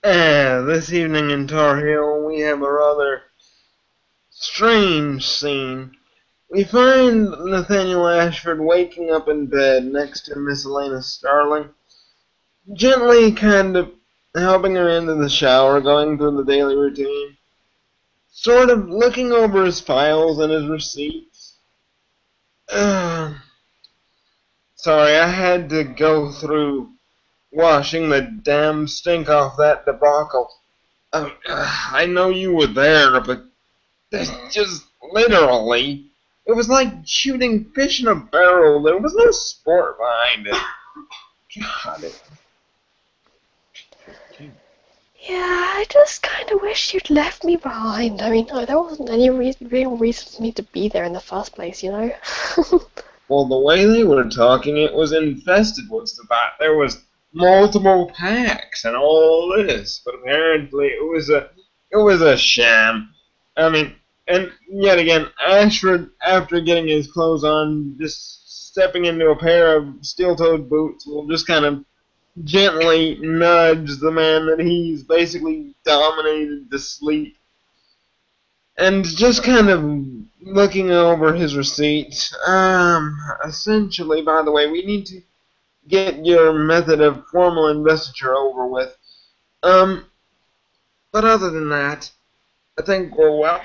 This evening in Tarheel, we have a rather strange scene. We find Nathaniel Ashford waking up in bed next to Miss Elena Starling, gently kind of helping her into the shower, going through the daily routine, sort of looking over his files and his receipts. Sorry, I had to go through washing the damn stink off that debacle. I know you were there, but just literally, it was like shooting fish in a barrel. There was no sport behind it. God, Yeah, I just kind of wish you'd left me behind. I mean, there wasn't any real reason for me to be there in the first place, you know? well, the way they were talking, it was infested with the bat. There was multiple packs and all this, but apparently it was a sham. I mean, and yet again, Ashford, after getting his clothes on, just stepping into a pair of steel-toed boots, will just kind of gently nudge the man that he's basically dominated to sleep. And just kind of looking over his receipts. Essentially, by the way, we need to get your method of formal investiture over with. But other than that, I think we're well.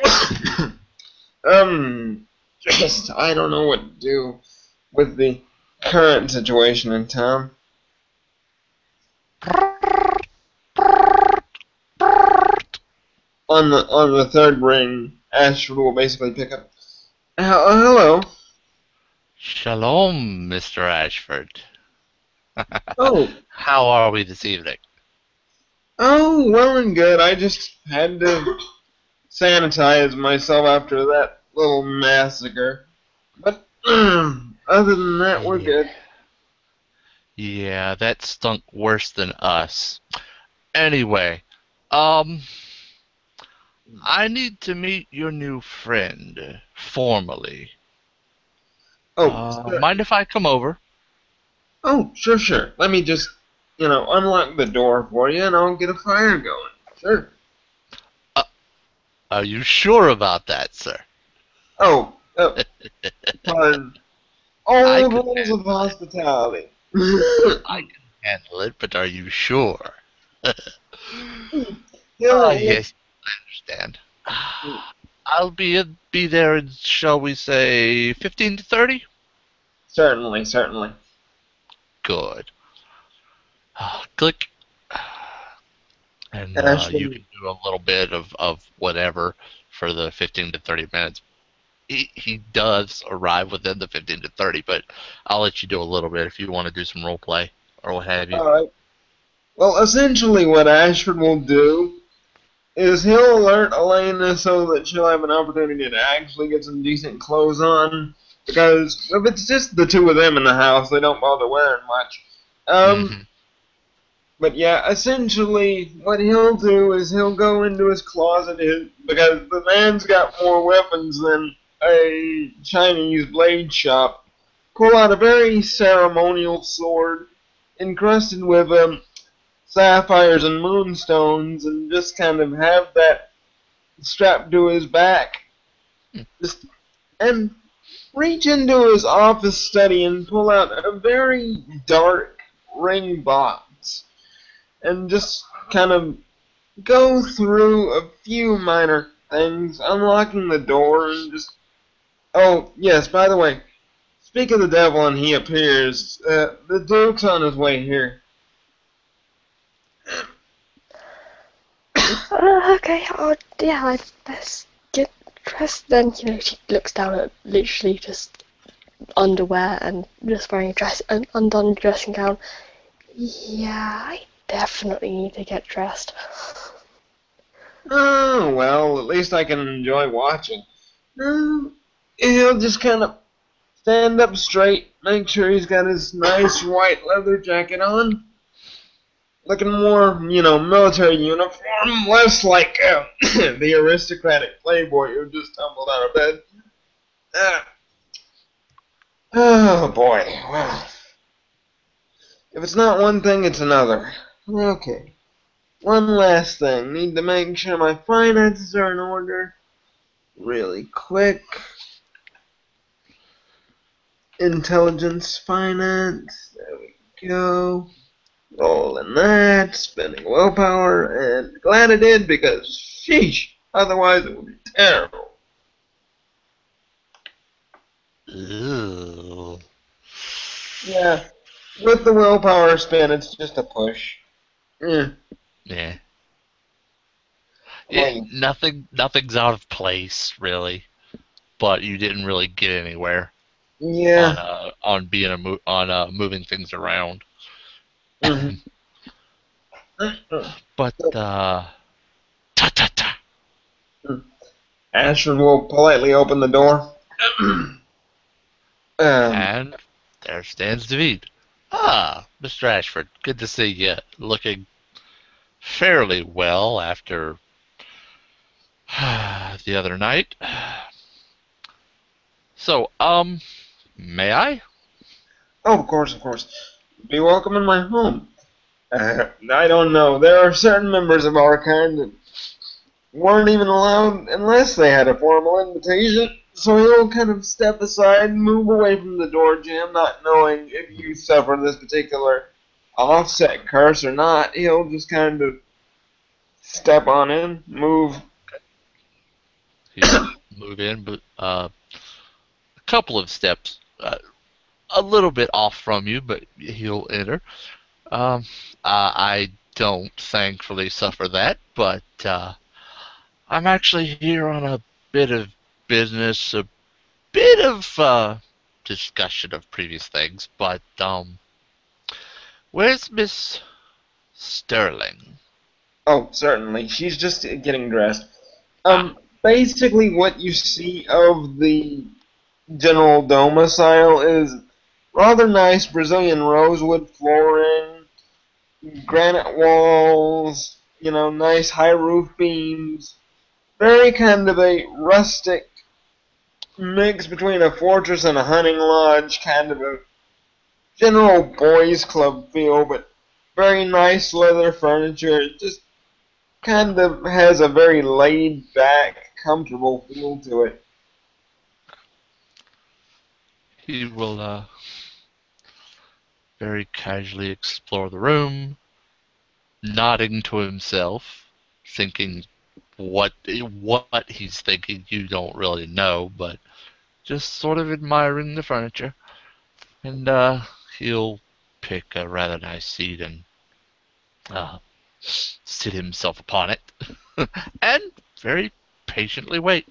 Just, I don't know what to do with the current situation in town. On the third ring, Ashford will basically pick up. Hello. Shalom, Mr. Ashford. Oh, How are we this evening? well and good. I just had to sanitize myself after that little massacre. But other than that, we're good. Yeah, that stunk worse than us. Anyway, um, I need to meet your new friend formally. Oh, Mind if I come over? sure. Let me just, unlock the door for you, and I'll get a fire going. Sure. Uh, are you sure about that, sir? Oh, pardon. I Old could rules of handle it. hospitality. I can handle it, but are you sure? He'll Yes, I understand. I'll be there in, shall we say, 15 to 30? certainly. Good. Click. And you Ashman, can do a little bit of whatever for the 15 to 30 minutes. He does arrive within the 15 to 30, but I'll let you do a little bit if you want to do some role play or what have you. alright. Well, essentially what Ashford will do is he'll alert Elena so that she'll have an opportunity to actually get some decent clothes on. Because if it's just the two of them in the house, they don't bother wearing much. hmm But yeah, essentially what he'll do is he'll go into his closet because the man's got more weapons than a Chinese blade shop. Pull out a very ceremonial sword encrusted with sapphires and moonstones, and just kind of have that strapped to his back. Just and reach into his office study and pull out a very dark ring box, and just kind of go through a few minor things, unlocking the door and just. Oh yes, by the way, speak of the devil and he appears. The Duke's on his way here. Okay, yeah, let's get dressed then. You know, she looks down at literally just underwear and just wearing an undone dressing gown. Yeah, I definitely need to get dressed. Oh well, at least I can enjoy watching. He'll just kind of stand up straight, make sure he's got his nice white leather jacket on, looking more, military uniform, less like the aristocratic playboy who just tumbled out of bed. Uh, oh boy, well, if it's not one thing, it's another. Okay. One last thing. Need to make sure my finances are in order. Really quick. Intelligence, finance. There we go. Rolling that. Spending willpower. And glad I did because, sheesh. Otherwise it would be terrible. Ooh. Yeah. With the willpower spin, it's just a push. Yeah. Yeah. Like, Nothing's out of place really, but you didn't really get anywhere yeah. on being moving things around. Mm-hmm. But ta ta ta, Ashford will politely open the door. um, and there stands David. Ah, Mr. Ashford, good to see you. Looking fairly well after the other night. So, may I? oh, of course, of course. Be welcome in my home. I don't know. There are certain members of our kind that weren't even allowed unless they had a formal invitation. So he'll kind of step aside and move away from the door jam, not knowing if you suffer this particular offset curse or not. He'll just kind of step on in, move. He'll move in, but a couple of steps, a little bit off from you, but he'll enter. Um, I don't thankfully suffer that, but I'm actually here on a bit of business, a bit of discussion of previous things. But where's Miss Sterling? Oh, certainly. She's just getting dressed. Ah, Basically, what you see of the general domicile is rather nice Brazilian rosewood flooring, granite walls, nice high roof beams. Very kind of a rustic mix between a fortress and a hunting lodge, kind of a general boys' club feel, but very nice leather furniture. It just kind of has a very laid back, comfortable feel to it. he will very casually explore the room, nodding to himself, thinking what he's thinking you don't really know, but just sort of admiring the furniture. And he'll pick a rather nice seat and uh, sit himself upon it, and very patiently wait.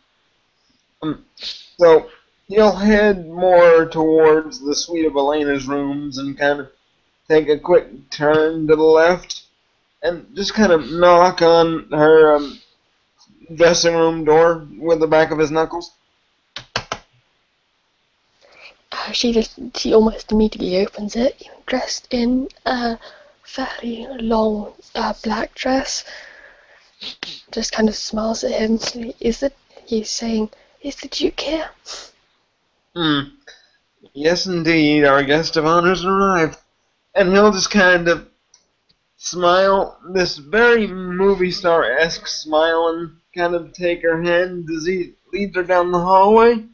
Um, so he'll head more towards the suite of Elena's rooms and kind of take a quick turn to the left and just kind of knock on her dressing room door with the back of his knuckles. She almost immediately opens it, dressed in a fairly long black dress. Just kind of smiles at him. He's saying, "Is the Duke here?" Hmm. Yes, indeed, our guest of honor's arrived. And he'll just kind of smile, this very movie star-esque smile, and kind of take her hand as he leads her down the hallway.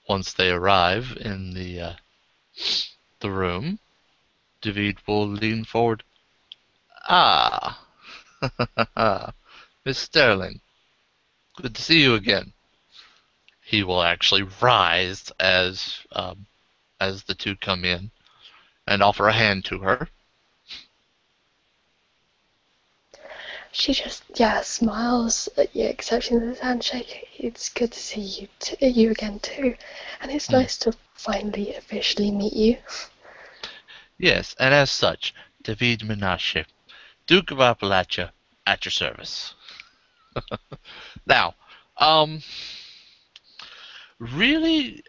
Once they arrive in the room, David will lean forward. Ah, Miss Sterling, good to see you again. He will actually rise as the two come in and offer a hand to her. She just, smiles at you, accepting the handshake. It's good to see you again too, and it's Hmm. nice to finally officially meet you. Yes, and as such, David Menashe, Duke of Appalachia, at your service. Now, um, really,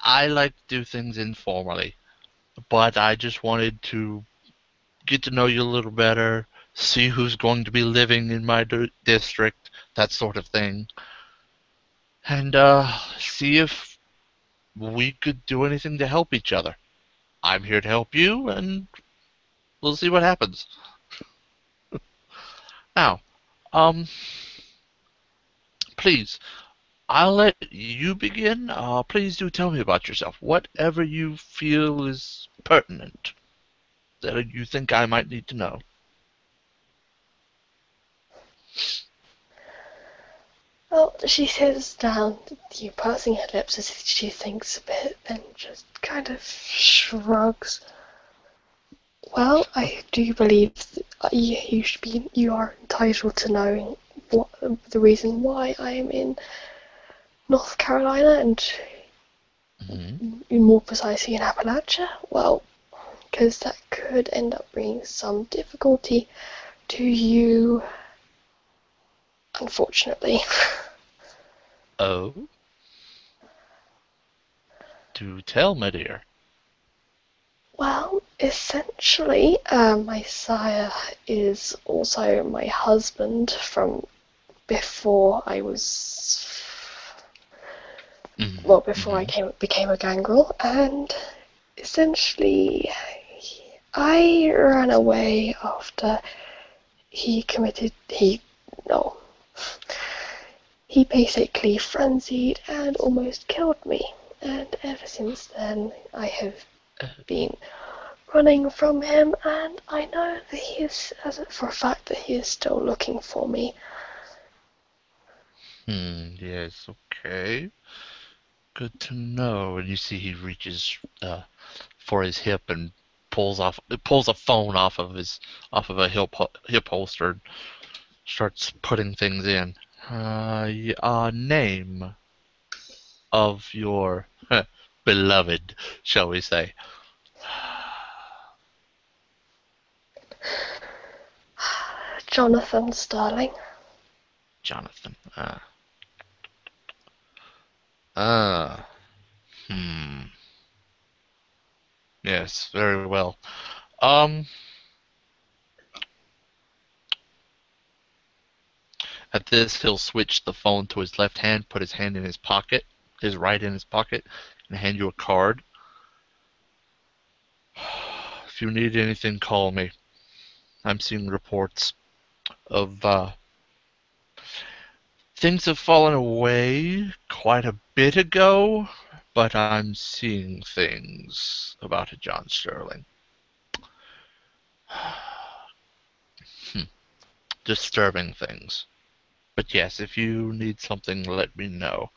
I like to do things informally, but I just wanted to get to know you a little better, see who's going to be living in my district, that sort of thing, and see if we could do anything to help each other. I'm here to help you, and we'll see what happens. Now, um, please, I'll let you begin. Please do tell me about yourself. Whatever you feel is pertinent that you think I might need to know. Well, she sits down, pursing her lips as if she thinks a bit, and just kind of shrugs. Well, I do believe that you are entitled to knowing what the reason why I am in North Carolina and more precisely in Appalachia. Well, because that could end up bringing some difficulty to you, unfortunately. Oh? Do tell, my dear. Well, essentially, my sire is also my husband from before I was, well, before I became a gangrel, and essentially, I ran away after no, he basically frenzied and almost killed me, and ever since then, I have been running from him, and I know that he is, for a fact, that he is still looking for me. Yes, okay. Good to know. And you see he reaches for his hip and pulls a phone off of a hip holster and starts putting things in. Name of your beloved, shall we say? Jonathan Sterling. Jonathan. Ah. Yes, very well. Um. At this, he'll switch the phone to his left hand, put his hand in his pocket, his right in his pocket, and hand you a card. If you need anything, call me. I'm seeing reports of things have fallen away quite a bit ago, but I'm seeing things about a John Sterling. Disturbing things. But yes, if you need something, let me know.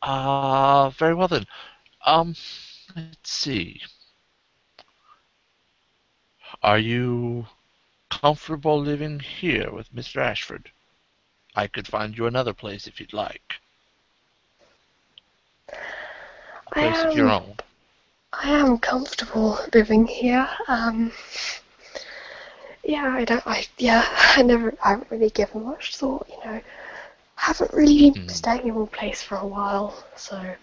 Very well then. Um, let's see. Are you comfortable living here with Mr. Ashford? I could find you another place if you'd like. A I place of your am own. I am comfortable living here. Yeah, I haven't really given much thought, haven't really been staying in one place for a while, so.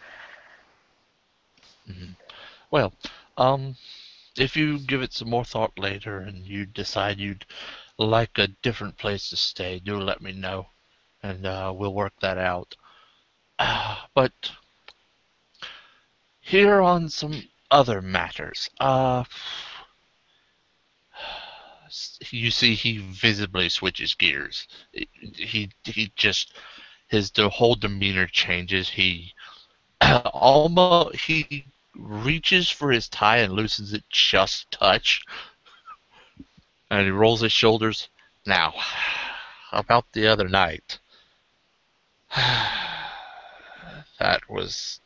Well, if you give it some more thought later and you decide you'd like a different place to stay, do let me know, and we'll work that out. But here on some other matters. You see, he visibly switches gears. He just the whole demeanor changes. He almost he reaches for his tie and loosens it just a touch, and he rolls his shoulders. Now, about the other night, that was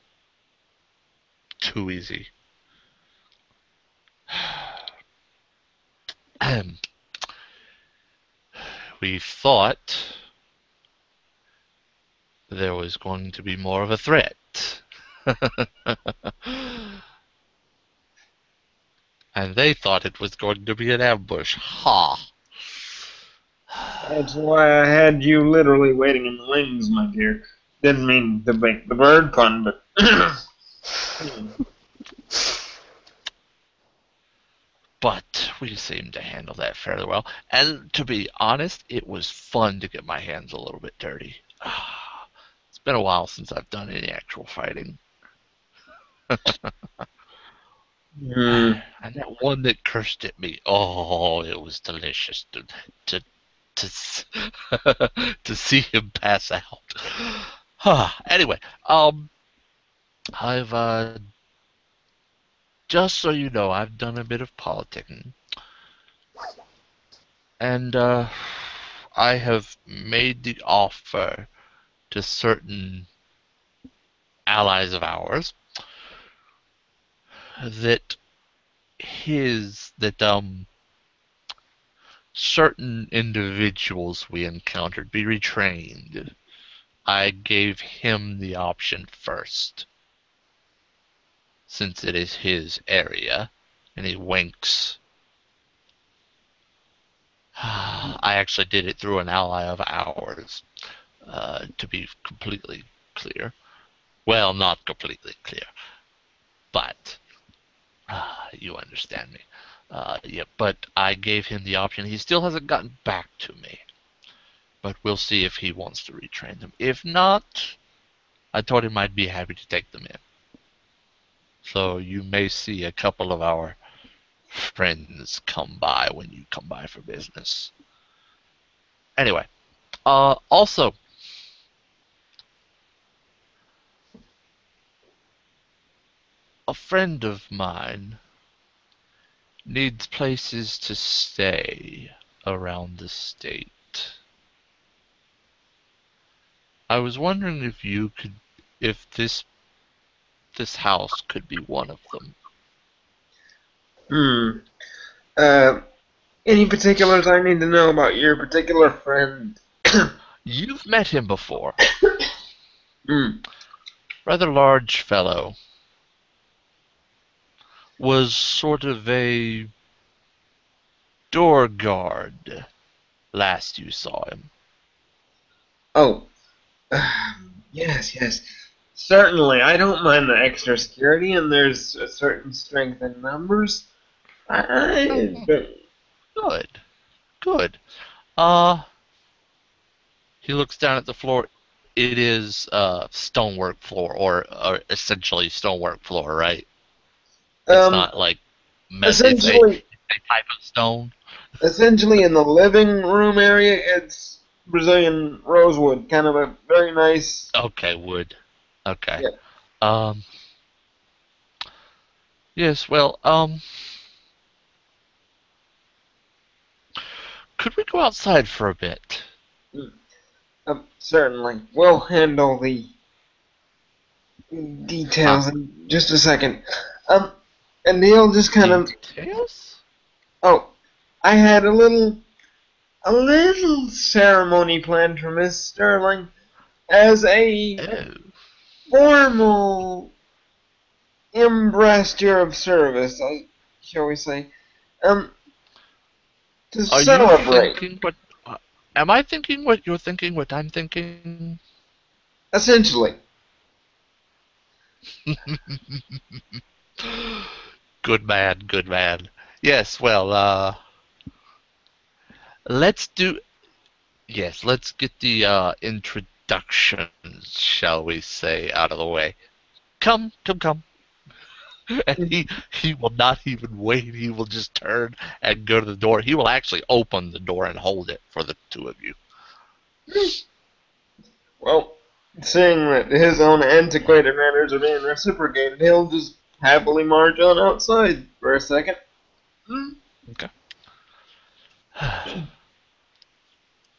too easy. We thought there was going to be more of a threat. And they thought it was going to be an ambush. Ha! That's why I had you literally waiting in the wings, my dear. Didn't mean to make the bird pun, but But we seemed to handle that fairly well. And to be honest, it was fun to get my hands a little bit dirty. It's been a while since I've done any actual fighting. Hmm. And that one that cursed at me, oh, it was delicious to to to see him pass out. Anyway, I've just so you know, I've done a bit of politicking, and I have made the offer to certain allies of ours that certain individuals we encountered be retrained. I gave him the option first, since it is his area, and he winks. I actually did it through an ally of ours, to be completely clear. Well, not completely clear, but you understand me. Yeah, but I gave him the option. He still hasn't gotten back to me, but we'll see if he wants to retrain them. If not, I told him I'd be happy to take them in. So you may see a couple of our friends come by when you come by for business. Anyway, also, a friend of mine needs places to stay around the state. I was wondering if this house could be one of them. Hmm. Uh, any particulars I need to know about your particular friend? You've met him before. Hmm. Rather large fellow. Was sort of a door guard last you saw him. Oh. Yes, yes. Certainly, I don't mind the extra security, and there's a certain strength in numbers. I, but, Good. Good. Uh, he looks down at the floor. It is stonework floor, or essentially stonework floor, right? It's um, not like it's essentially, a type of stone. essentially in the living room area, it's Brazilian rosewood, kind of a very nice. Okay, wood. Okay. Yeah. Um. Yes. Well. Could we go outside for a bit? mm, certainly, we'll handle the Huh? details in just a second. Um, and Neil just kind of. Details? Oh, I had a little ceremony planned for Miss Sterling as a Oh. formal embrasture of service, shall we say, um, to Are you celebrate, thinking what? Am I thinking what you're thinking? What I'm thinking? essentially. Good man. Good man. Yes. Well. Let's do. Yes. Let's get the introductions, shall we say, out of the way. Come. Come. Come. And he will not even wait. He will just turn and go to the door. He will actually open the door and hold it for the two of you. Well, seeing that his own antiquated manners are being reciprocated, he'll just happily march on outside for a second. Hmm. Okay.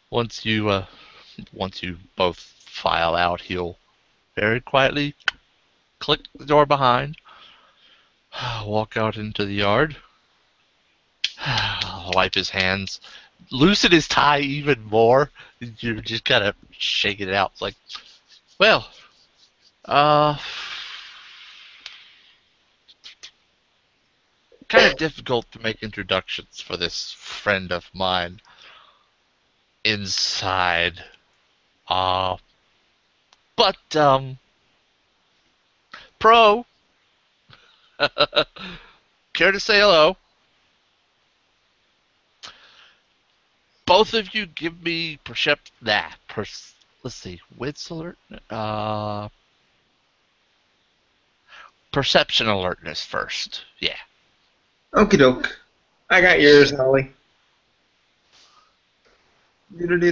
Once you once you both file out, he'll very quietly click the door behind, walk out into the yard, wipe his hands, loosen his tie even more. You're just kind of shaking it out. It's like, well, uh, kind of difficult to make introductions for this friend of mine inside. Uh, but Pro, care to say hello? Both of you give me let's see, wits alert. perception alertness first. Yeah. Okie doke. I got yours, Holly. And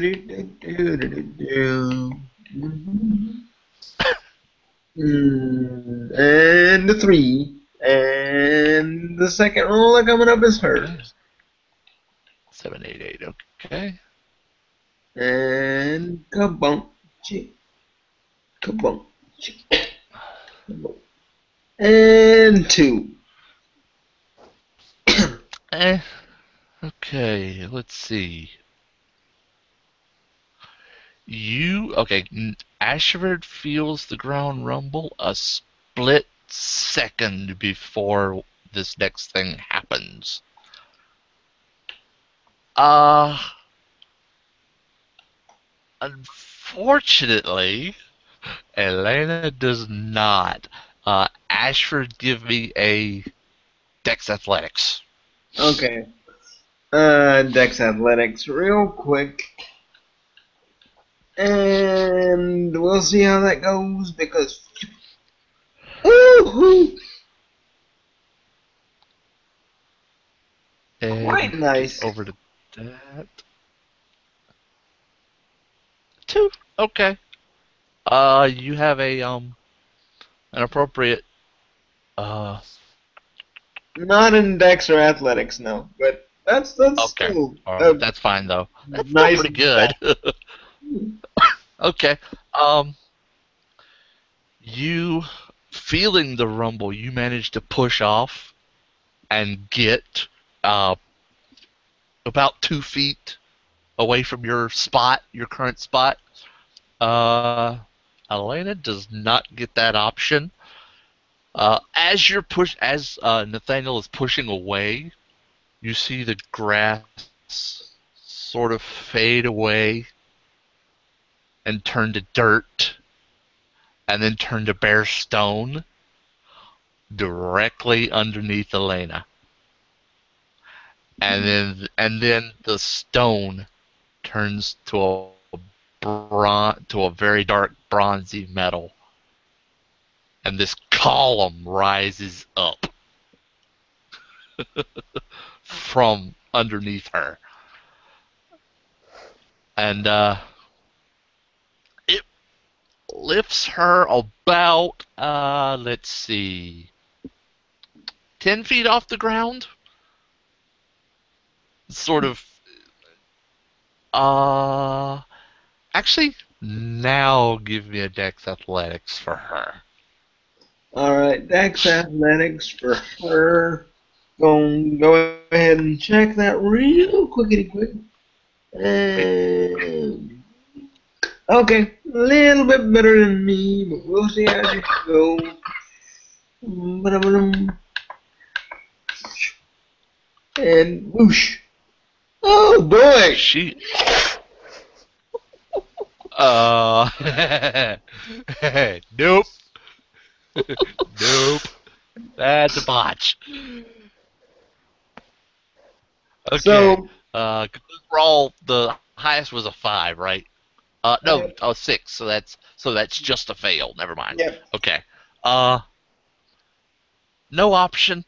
a 3. And the second roll coming up is Okay. hers. 788. Okay. And kabunk, chick, kabunk, chick, kabunk. And 2. Eh. Okay. Let's see. Ashford feels the ground rumble a split second before this next thing happens. Uh, Unfortunately, Elena does not. Ashford, give me a Dex Athletics. Okay. Dex Athletics real quick. And we'll see how that goes because. Woohoo! Quite And get nice. over to that. 2. Okay. You have an appropriate Not in Dex or Athletics, no. But that's okay. still All a right, that's fine though. That's still nice pretty good. stat. Okay. Um, you feeling the rumble, you manage to push off and get uh about 2 feet away from your spot, your current spot. Uh, Elena does not get that option. As Nathaniel is pushing away, you see the grass sort of fade away and turn to dirt, and then turn to bare stone directly underneath Elena. And then the stone turns to a very dark bronzy metal, and this column rises up from underneath her, and it lifts her about let's see, 10 feet off the ground. Sort of. Uh, Actually, now give me a Dex Athletics for her. Alright, Dex Athletics for her. Go ahead and check that real quickity quick. And okay, a little bit better than me, but we'll see how she goes. And whoosh. Oh boy! She. Uh. Nope. Nope. That's a botch. Okay. So, Roll. The highest was a 5, right? No, uh, 6. So that's just a fail. Never mind. yep. Okay. No option.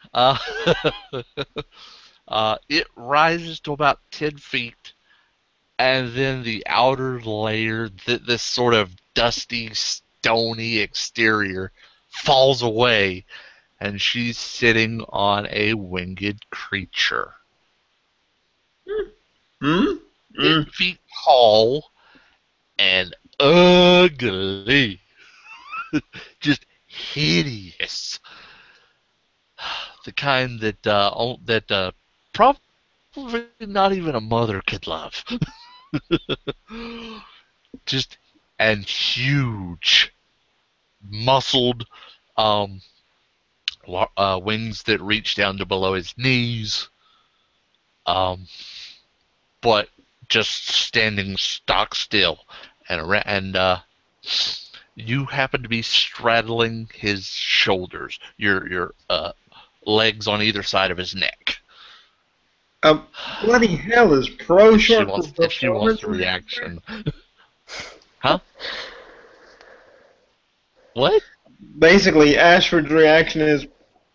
It rises to about 10 feet, and then the outer layer, this sort of dusty, stony exterior, falls away, and she's sitting on a winged creature. Hmm? 8 feet tall and ugly. Just hideous. The kind that probably not even a mother could love. Just and huge, muscled, um, wings that reach down to below his knees, um, but just standing stock still, and you happen to be straddling his shoulders, your legs on either side of his neck. Bloody hell, is pro If she short for wants, if she wants performance a in reaction, huh? What? basically Ashford's reaction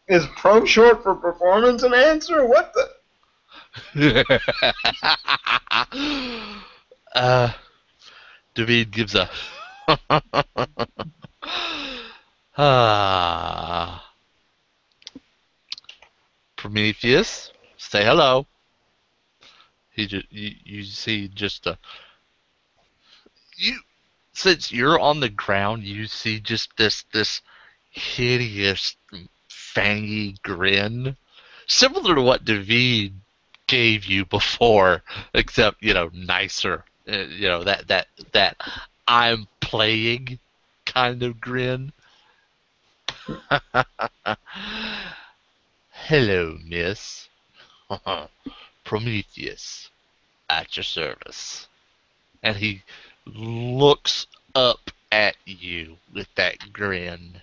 is pro short for performance enhancer? What the? David gives a ah. Prometheus, say hello. You see just a you since you're on the ground, you see just this hideous fangy grin, similar to what David gave you before, except nicer. That I'm playing kind of grin. Hello, miss. Prometheus, at your service. And he looks up at you with that grin.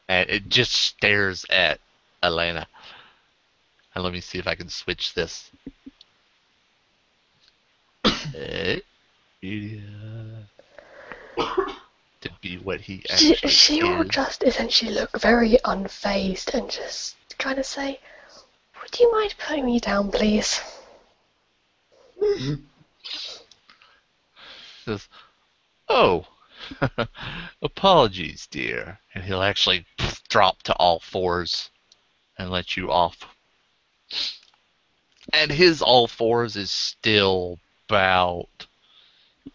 And it just stares at Elena. And let me see if I can switch this. To be what he actually She will is. just essentially look very unfazed and just kind of say, "Would you mind putting me down, please?" Says, oh, apologies, dear. And he'll actually drop to all fours and let you off. And his all fours is still about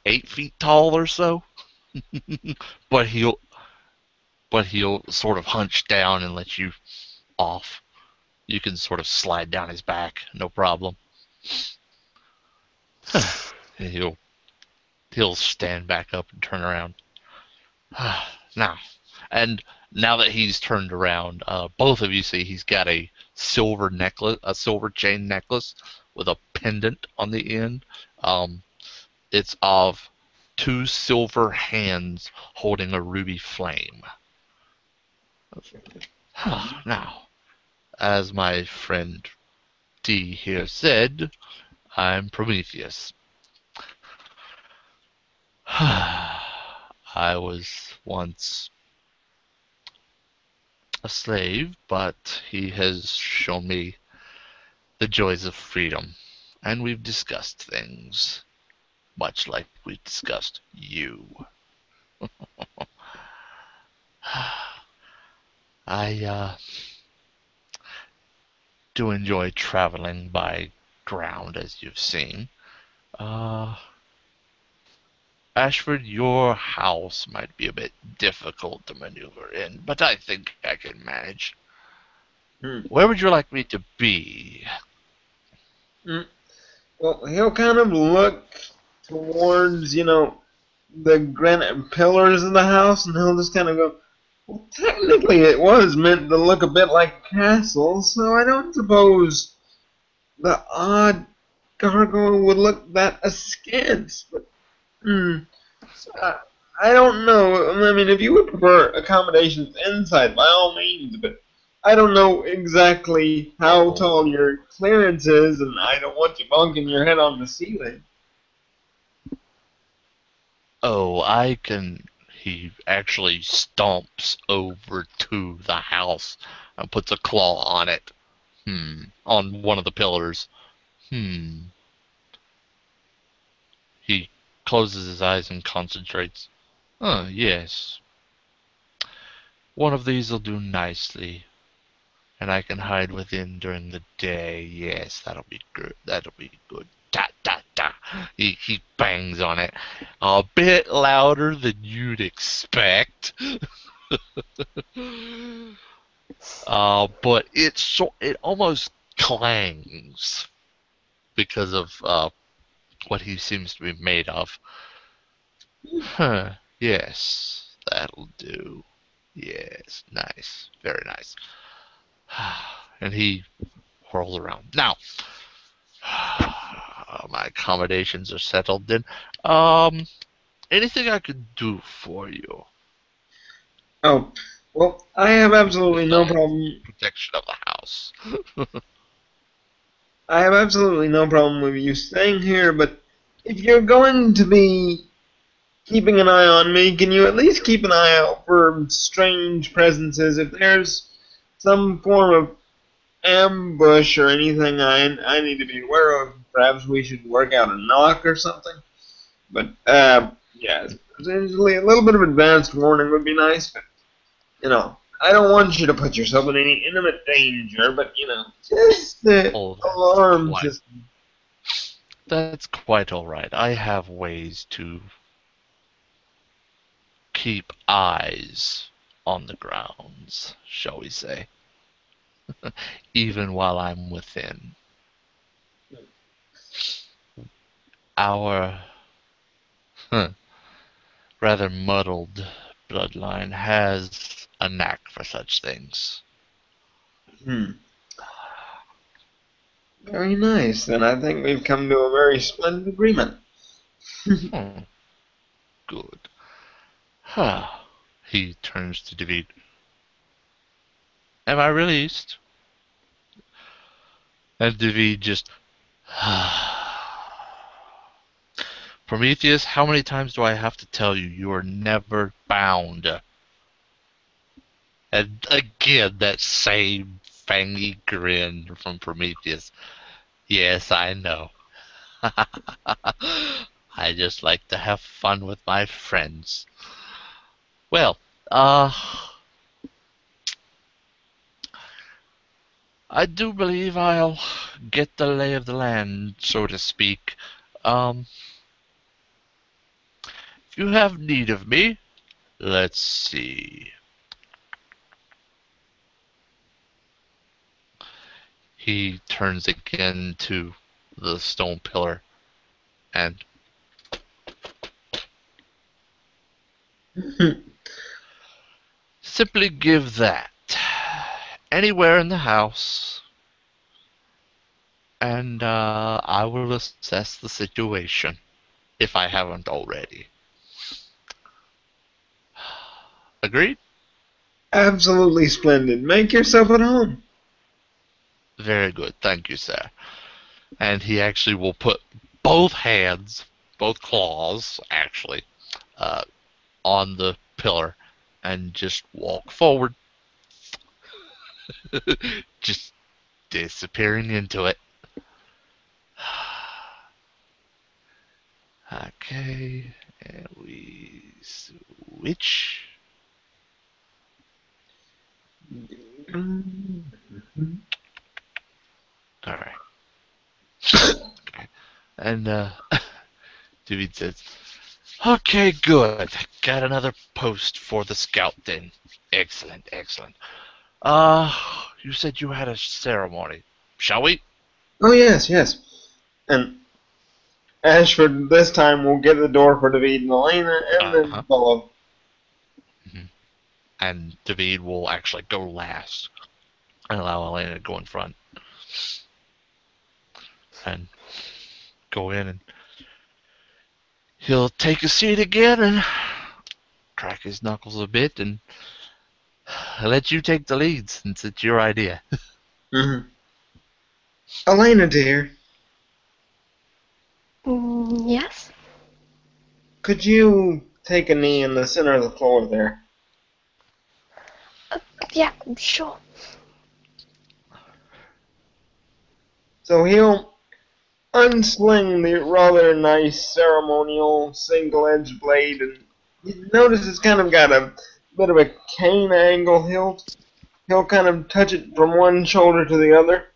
8 feet tall or so. but he'll sort of hunch down and let you off. You can sort of slide down his back, no problem. And he'll stand back up and turn around. Now, and now that he's turned around, both of you see he's got a silver necklace, a silver chain necklace with a pendant on the end. It's of 2 silver hands holding a ruby flame. Now, as my friend D here said, I'm Prometheus. I was once a slave, but he has shown me the joys of freedom, and we've discussed things, much like we've discussed you. I do enjoy traveling by ground, as you've seen. Ashford, your house might be a bit difficult to maneuver in, but I think I can manage. Where would you like me to be? Well, he'll kind of look towards, the granite pillars of the house, and he'll just kind of go, well, technically it was meant to look a bit like a castle, so I don't suppose the odd gargoyle would look that askance. But, I don't know. I mean, if you would prefer accommodations inside, by all means, but I don't know exactly how tall your clearance is, and I don't want you bonking your head on the ceiling. Oh, I can. He actually stomps over to the house and puts a claw on it. On one of the pillars. He closes his eyes and concentrates. Oh, yes. One of these will do nicely. And I can hide within during the day. Yes, that'll be good. That'll be good. Da, da, da. He bangs on it. A bit louder than you'd expect. But it almost clangs because of what he seems to be made of. Huh. Yes, that'll do. Yes, nice. Very nice. And he whirls around. Now, my accommodations are settled then. Anything I could do for you? Oh, well, I have absolutely no problem. Protection of the house. I have absolutely no problem with you staying here, but if you're going to be keeping an eye on me, can you at least keep an eye out for strange presences? If there's some form of ambush or anything I need to be aware of, perhaps we should work out a knock or something. But, yeah, essentially a little bit of advanced warning would be nice. But, I don't want you to put yourself in any imminent danger, but, just the Oh, alarm system. that's quite all right. I have ways to keep eyes on the grounds, shall we say, even while I'm within. Our rather muddled bloodline has a knack for such things. Hmm. Very nice. Then I think we've come to a very splendid agreement. Hmm, good. Huh. He turns to David. Am I released? And David just. Prometheus, how many times do I have to tell you you are never bound? And again, that same fangy grin from Prometheus. Yes, I know. I just like to have fun with my friends. Well, I do believe I'll get the lay of the land, so to speak. If you have need of me, let's see. He turns again to the stone pillar and simply give that anywhere in the house, and I will assess the situation if I haven't already. Agreed? Absolutely splendid. Make yourself at home. Very good. Thank you, sir. And he actually will put both hands, both claws, actually, uh, on the pillar and just walk forward, just disappearing into it. Okay, and we switch. All right. Okay. And David says, "Okay, good. Got another post for the scout then. Excellent, excellent. You said you had a ceremony. Shall we?" Oh, yes, yes. And Ashford this time will get the door for David and Elena and Uh-huh. then follow. Mhm. And David will actually go last and allow Elena to go in front and go in, and he'll take a seat again and crack his knuckles a bit and let you take the lead since it's your idea. Mm-hmm. Elena, dear, Yes? could you take a knee in the center of the floor there? Yeah, sure. So he'll unsling the rather nice ceremonial single-edged blade, and you notice it's kind of got a bit of a cane angle hilt. He'll kind of touch it from one shoulder to the other.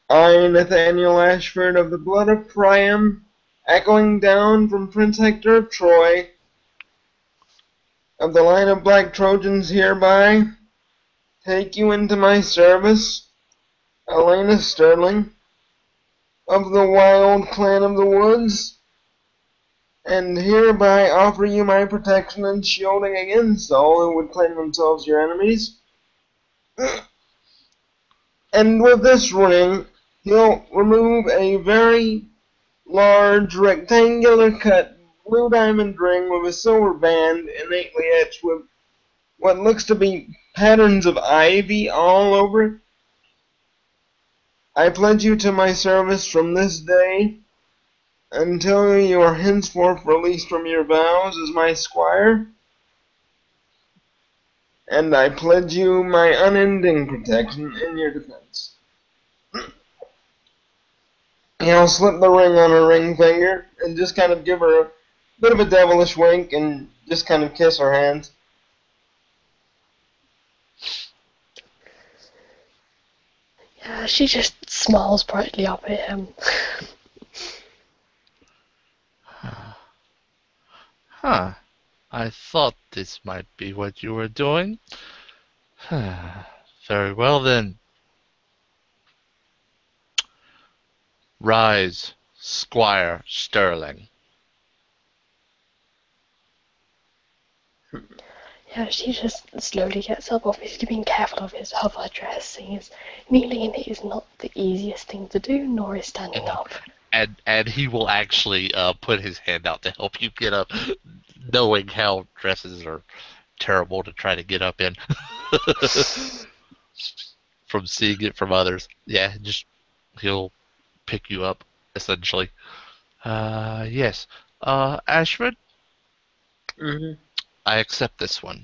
I, Nathaniel Ashford of the blood of Priam, echoing down from Prince Hector of Troy, of the line of black Trojans hereby, take you into my service, Elena Sterling, of the wild clan of the woods, and hereby offer you my protection and shielding against all who would claim themselves your enemies. And with this ring, he'll remove a very large rectangular cut blue diamond ring with a silver band innately etched with what looks to be patterns of ivy all over it. I pledge you to my service from this day, until you are henceforth released from your vows as my squire, and I pledge you my unending protection in your defense. He'll slip the ring on her ring finger and just kind of give her a bit of a devilish wink and just kind of kiss her hands. Yeah, she just smiles brightly up at him. Huh. I thought this might be what you were doing. Very well then. Rise, Squire Sterling. Yeah, she just slowly gets up, obviously being careful of her dress, seeing as kneeling in it is not the easiest thing to do, nor is standing up. And he will actually put his hand out to help you get up, knowing how dresses are terrible to try to get up in. From seeing it from others. Yeah, just he'll pick you up, essentially. Yes. Ashford, Mm-hmm. I accept this one.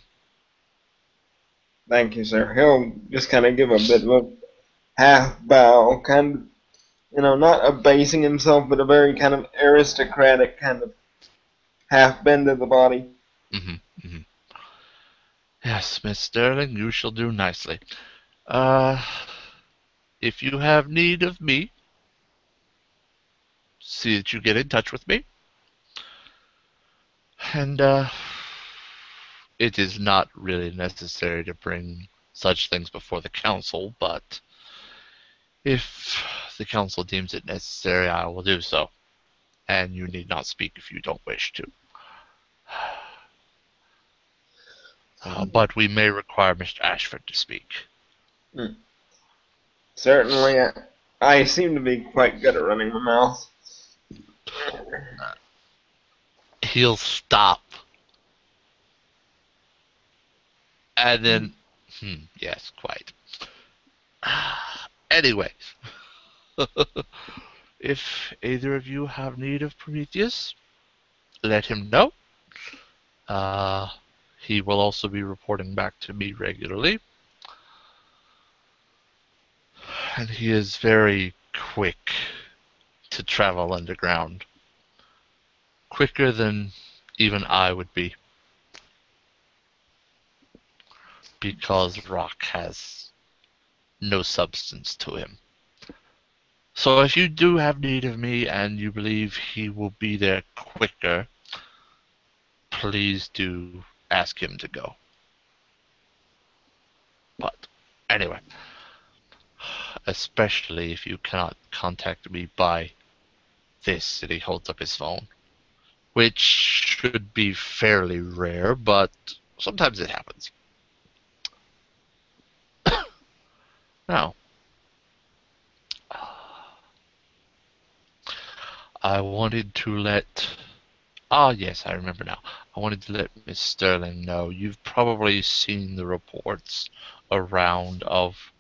Thank you, sir. He'll just kind of give a bit of a half bow, kind of, not abasing himself, but a very kind of aristocratic kind of half bend of the body. Hmm hmm Yes, Miss Sterling, you shall do nicely. Uh, if you have need of me, see that you get in touch with me. And, it is not really necessary to bring such things before the council, but if the council deems it necessary, I will do so. And you need not speak if you don't wish to. But we may require Mr. Ashford to speak. Mm. Certainly, I seem to be quite good at running my mouth. He'll stop. And then, yes, quite. Anyway, if either of you have need of Prometheus, let him know. Uh, he will also be reporting back to me regularly. And he is very quick to travel underground. Quicker than even I would be. Because rock has no substance to him. So if you do have need of me and you believe he will be there quicker, please do ask him to go. But anyway, especially if you cannot contact me by this, and he holds up his phone, which should be fairly rare, but sometimes it happens. Now, I wanted to let. Ah, yes, I remember now. I wanted to let Miss Sterling know. You've probably seen the reports around of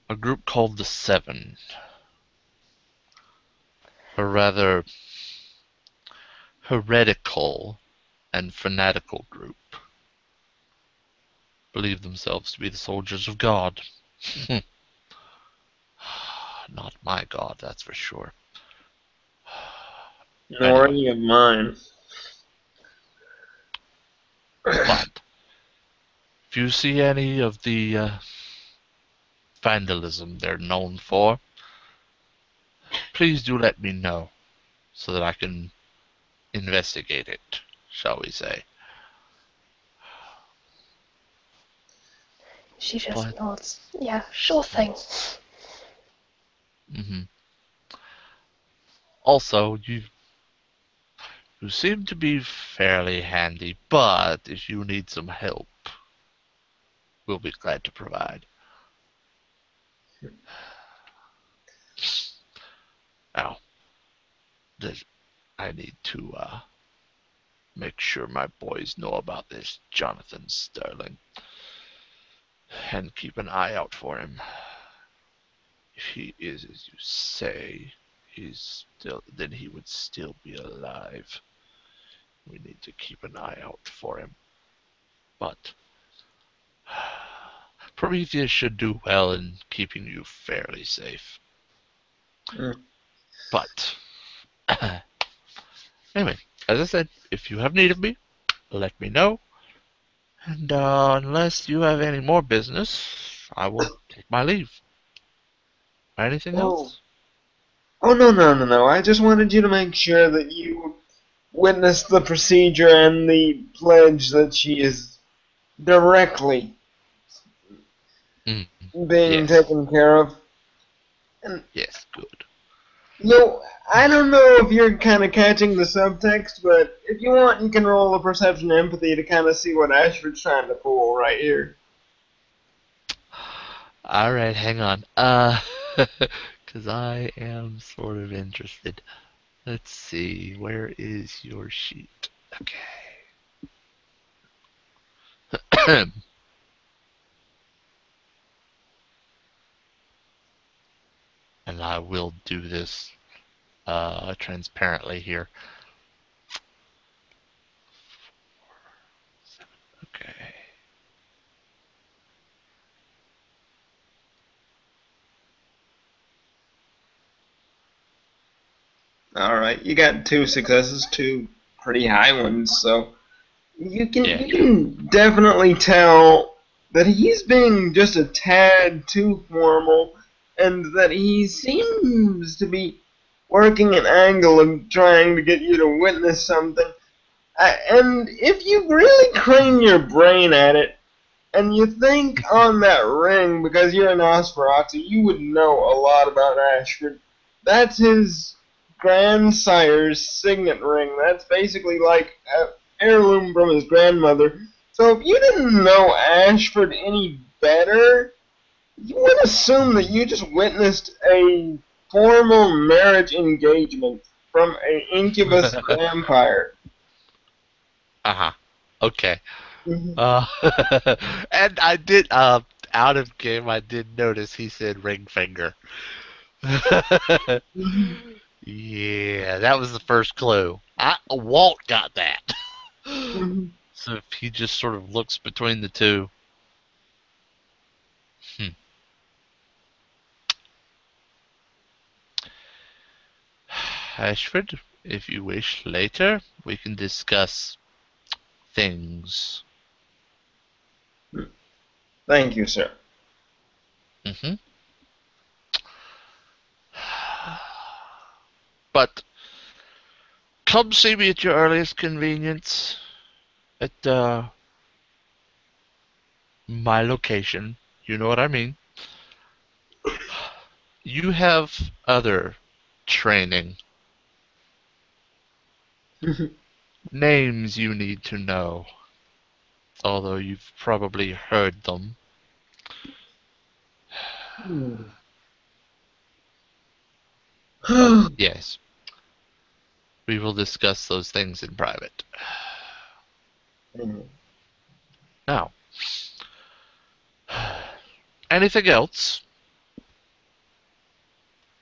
a group called the Seven. A rather heretical and fanatical group. Believe themselves to be the soldiers of God. Not my God, that's for sure. Nor Anyway, any of mine. but if you see any of the vandalism they're known for, please do let me know so that I can investigate it, shall we say. She just But, nods. Yeah, sure thing. mhm. Also, you seem to be fairly handy, but if you need some help, we'll be glad to provide. Now, I need to make sure my boys know about this Jonathan Sterling and keep an eye out for him. If he is as you say, then he would still be alive. We need to keep an eye out for him. But Prometheus should do well in keeping you fairly safe. Mm. But anyway, as I said, if you have need of me, let me know. And unless you have any more business, I will take my leave. Anything Oh. else? Oh, no, no, no, no. I just wanted you to make sure that you witnessed the procedure and the pledge that she is directly Mm, being yes. taken care of. And, Yes, good. I don't know if you're kind of catching the subtext, but if you want, you can roll a perception empathy to kind of see what Ashford's trying to pull right here. Alright, hang on. Because I am sort of interested. Let's see, where is your sheet? Okay. And I will do this transparently here. Okay. All right, you got two successes, two pretty high ones, so Yeah. you can definitely tell that he's being just a tad too formal, and that he seems to be working an angle of trying to get you to witness something. And if you really crane your brain at it, and you think on that ring, because you're an Nosferatu, you would know a lot about Ashford. That's his grandsire's signet ring. That's basically like an heirloom from his grandmother. So if you didn't know Ashford any better, you would assume that you just witnessed a formal marriage engagement from an incubus vampire. Uh-huh. Okay. Mhm. Uh, and I did, out of game, I did notice he said ring finger. Mhm. Yeah, that was the first clue. Walt got that. Mhm. So if he just sort of looks between the two. Hmm. Ashford, if you wish later, we can discuss things. Thank you, sir. Hmm. But come see me at your earliest convenience at my location. You know what I mean. You have other training, names you need to know, although you've probably heard them. But yes, we will discuss those things in private. Now, anything else?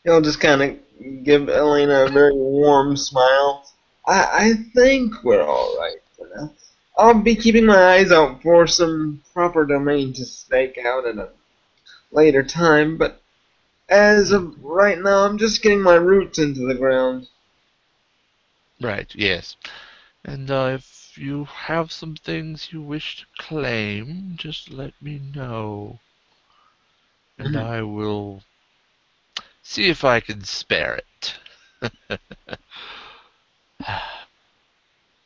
He'll just kind of give Elena a very warm smile. I think we're all right for now. I'll be keeping my eyes out for some proper domain to stake out at a later time, but as Hmm. of right now, I'm just getting my roots into the ground. Right, yes. And if you have some things you wish to claim, just let me know. And Mhm. I will see if I can spare it.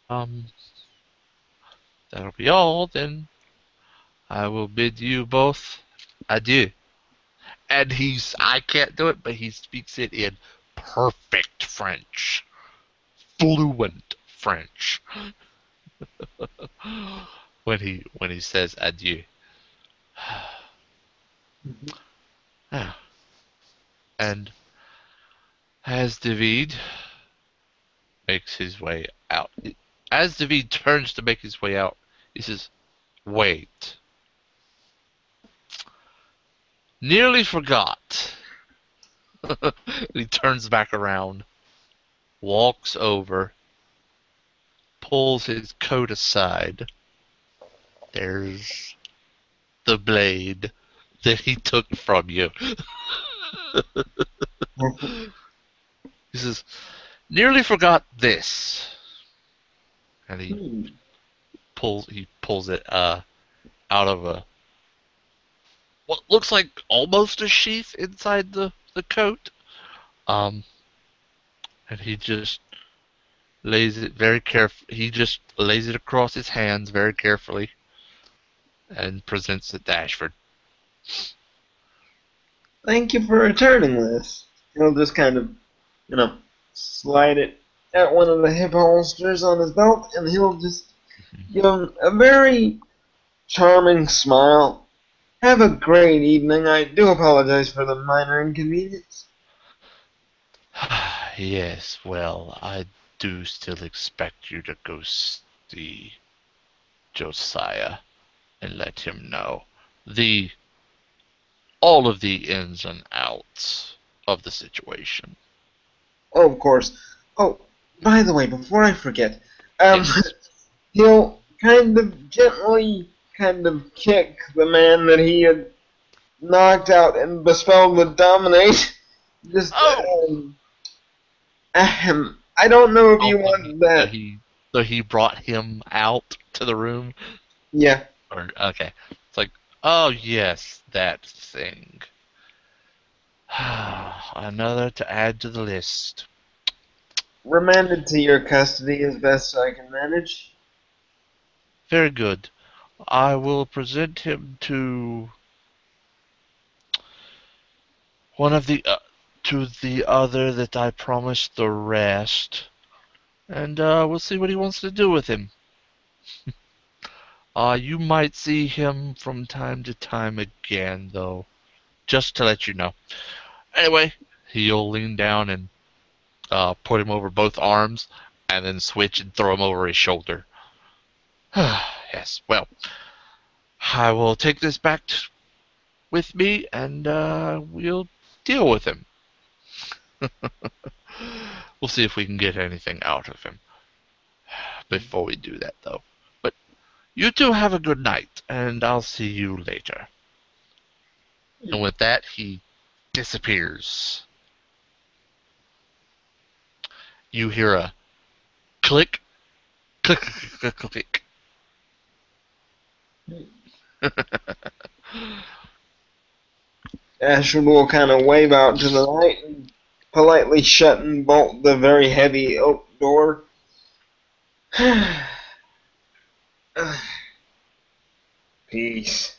Um, that'll be all, then. I will bid you both adieu. And I can't do it, but he speaks it in perfect French. Fluent French. When he says adieu. And as David makes his way out, as David turns to make his way out, he says, "Wait, nearly forgot. He turns back around, walks over, pulls his coat aside. There's the blade that he took from you. He says, "Nearly forgot this," and he pulls it out of a what looks like almost a sheath inside the coat. Um, and he just lays it very careful. He just lays it across his hands very carefully and presents it to Ashford. Thank you for returning this. He'll just kind of, slide it at one of the hip holsters on his belt, and he'll just give him a very charming smile. Have a great evening. I do apologize for the minor inconvenience. Yes, well, I do still expect you to go see Josiah and let him know the all of the ins and outs of the situation. Oh, of course. Oh, by the way, before I forget, um, Yes. he'll kind of gently kick the man that he had knocked out and bespelled with dominate. Just, Oh, I don't know if oh, you so want that. he brought him out to the room, Yeah, or okay, it's like, oh yes, that thing. Another to add to the list. remanded to your custody as best I can manage. Very good. I will present him to one of the to the other that I promised the rest, and we'll see what he wants to do with him. You might see him from time to time again, though, just to let you know. Anyway, he'll lean down and put him over both arms, and then switch and throw him over his shoulder. Yes, well, I will take this back with me, and we'll deal with him. We'll see if we can get anything out of him before we do that, though. But you two have a good night, and I'll see you later. And with that, he disappears. You hear a click, click, click, click, click. Ashford will kind of wave out to the right and politely shut and bolt the very heavy oak door. Peace.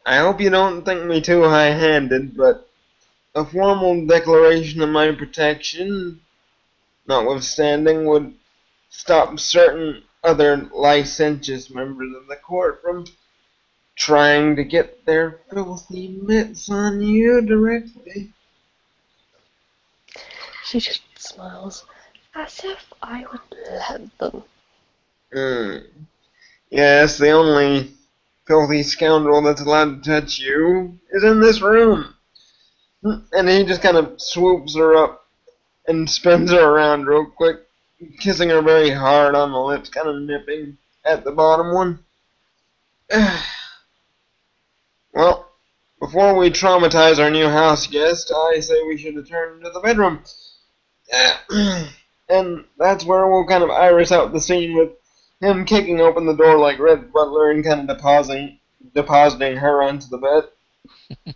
I hope you don't think me too high-handed, but a formal declaration of my protection, notwithstanding, would stop certain other licentious members of the court from trying to get their filthy mitts on you directly. She just smiles, as if I would let them. Mm. Yes, the only filthy scoundrel that's allowed to touch you is in this room. And he just kind of swoops her up and spins her around real quick, kissing her very hard on the lips, kind of nipping at the bottom one. Well, before we traumatize our new house guest, I say we should return to the bedroom. And that's where we'll kind of iris out the scene with him kicking open the door like Red Butler and kind of depositing her onto the bed.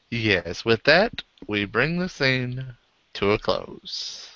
Yes, with that, we bring the scene to a close.